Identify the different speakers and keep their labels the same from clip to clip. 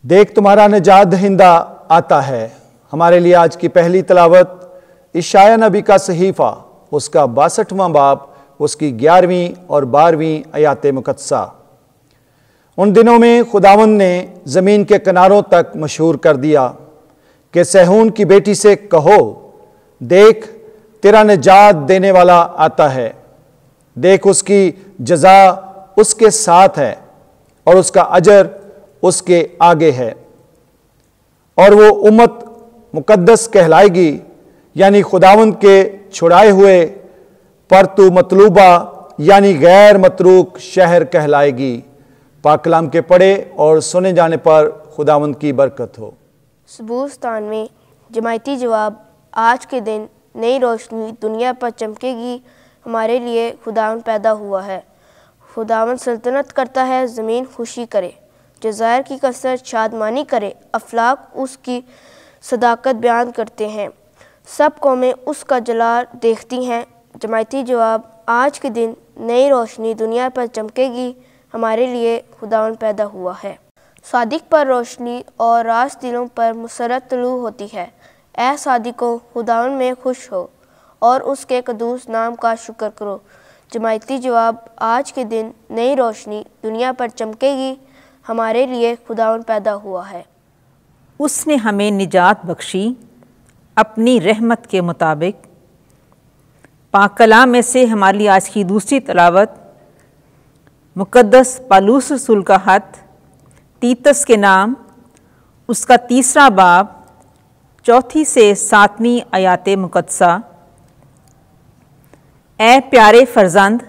Speaker 1: دیکھ تمہارا نجات دہندہ آتا ہے۔ ہمارے لیے آج کی پہلی تلاوت اشعیاء نبی کا صحیفہ، اس کا 62واں باب، اس کی 11ویں اور 12ویں آیات مقدسہ۔ ان دنوں میں خداوند نے زمین کے کناروں تک مشہور کر دیا کہ صہیون کی بیٹی سے کہو، دیکھ تیرا نجات دینے والا آتا ہے، دیکھ اس کی جزا اس کے ساتھ ہے اور اس کا اجر اس کے آگے ہے، اور وہ امت مقدس کہلائے گی، یعنی خداوند کے چھڑائے ہوئے، پر تو مطلوبہ یعنی غیر متروک شہر کہلائے گی۔ پاک کلام کے پڑھے اور سنے جانے پر خداوند کی برکت ہو۔
Speaker 2: سبوستان میں جماعتی جواب، آج کے دن نئی روشنی دنیا پر چمکے گی، ہمارے لیے خداوند پیدا ہوا ہے۔ خداوند سلطنت کرتا ہے، زمین خوشی کرے، جزائر کی کثرت شادمانی کرے، افلاک اس کی صداقت بیان کرتے ہیں، سب قومیں اس کا جلال دیکھتی ہیں۔ جماعتی جواب، آج کے دن نئی روشنی دنیا پر چمکے گی، ہمارے لیے خداوند پیدا ہوا ہے۔ صادق پر روشنی اور راست دلوں پر مسرت طلوع ہوتی ہے۔ اے صادقوں، خداوند میں خوش ہو اور اس کے قدوس نام کا شکر کرو۔ جماعتی جواب، آج کے دن نئی روشنی دنیا پر چمکے گی، ہمارے لیے خداوند پیدا ہوا ہے۔
Speaker 3: اس نے ہمیں نجات بخشی اپنی رحمت کے مطابق۔ پاک کلام میں سے ہمارے لیے آج کی دوسری تلاوت مقدس پالوس رسول کا خط تیتس کے نام، اس کا 3 باب، 4 سے 7 آیات مقدسہ۔ اے پیارے فرزند،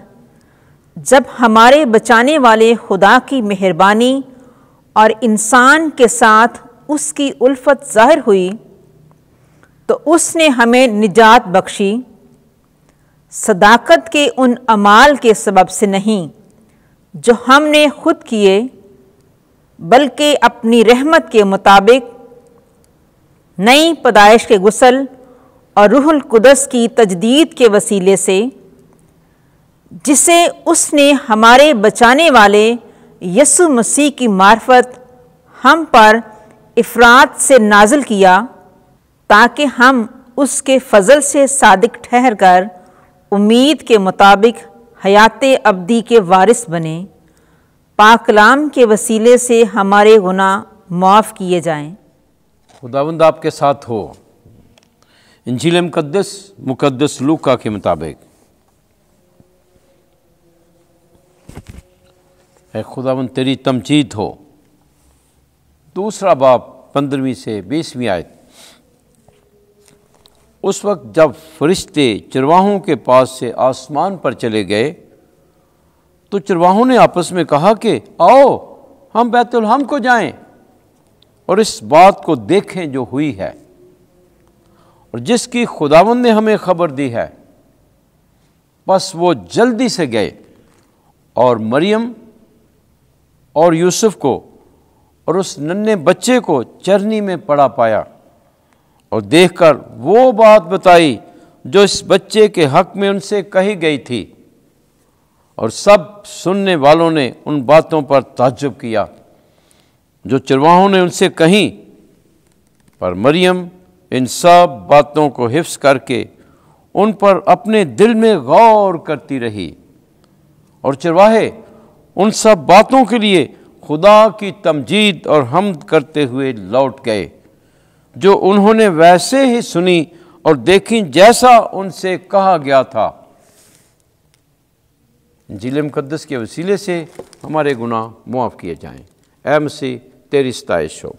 Speaker 3: جب ہمارے بچانے والے خدا کی مہربانی اور انسان کے ساتھ اس کی الفت ظاہر ہوئی تو اس نے ہمیں نجات بخشی، صداقت کے ان اعمال کے سبب سے نہیں جو ہم نے خود کیے، بلکہ اپنی رحمت کے مطابق نئی پیدائش کے غسل اور روح القدس کی تجدید کے وسیلے سے، جسے اس نے ہمارے بچانے والے یسوع مسیح کی معرفت ہم پر افراط سے نازل کیا، تاکہ ہم اس کے فضل سے صادق ٹھہر کر امید کے مطابق حیات ابدی کے وارث بنیں۔ پاک کلام کے وسیلے سے ہمارے گناہ معاف کیے جائیں۔
Speaker 4: خداوند آپ کے ساتھ ہو۔ انجیل مقدس لوکا کے مطابق۔ اے خداوند تیری تمجید ہو۔ 2 باب 15 سے 20 آیت۔ اس وقت جب فرشتے چرواہوں کے پاس سے آسمان پر چلے گئے تو چرواہوں نے آپس میں کہا کہ آؤ ہم بیت الحم کو جائیں اور اس بات کو دیکھیں جو ہوئی ہے اور جس کی خداوند نے ہمیں خبر دی ہے۔ بس وہ جلدی سے گئے اور مریم اور یوسف کو اور اس ننھے بچے کو چرنی میں پڑا پایا اور دیکھ کر وہ بات بتائی جو اس بچے کے حق میں ان سے کہی گئی تھی، اور سب سننے والوں نے ان باتوں پر تعجب کیا جو چرواہوں نے ان سے کہیں، پر مریم ان سب باتوں کو حفظ کر کے ان پر اپنے دل میں غور کرتی رہی، اور چرواہے ان سب باتوں کے لیے خدا کی تمجید اور حمد کرتے ہوئے لوٹ گئے جو انہوں نے ویسے ہی سنی اور دیکھی جیسا ان سے کہا گیا تھا۔ انجیل مقدس کے وسیلے سے ہمارے گناہ معاف کیے جائیں۔ اے مسیح تیری ستائش ہو۔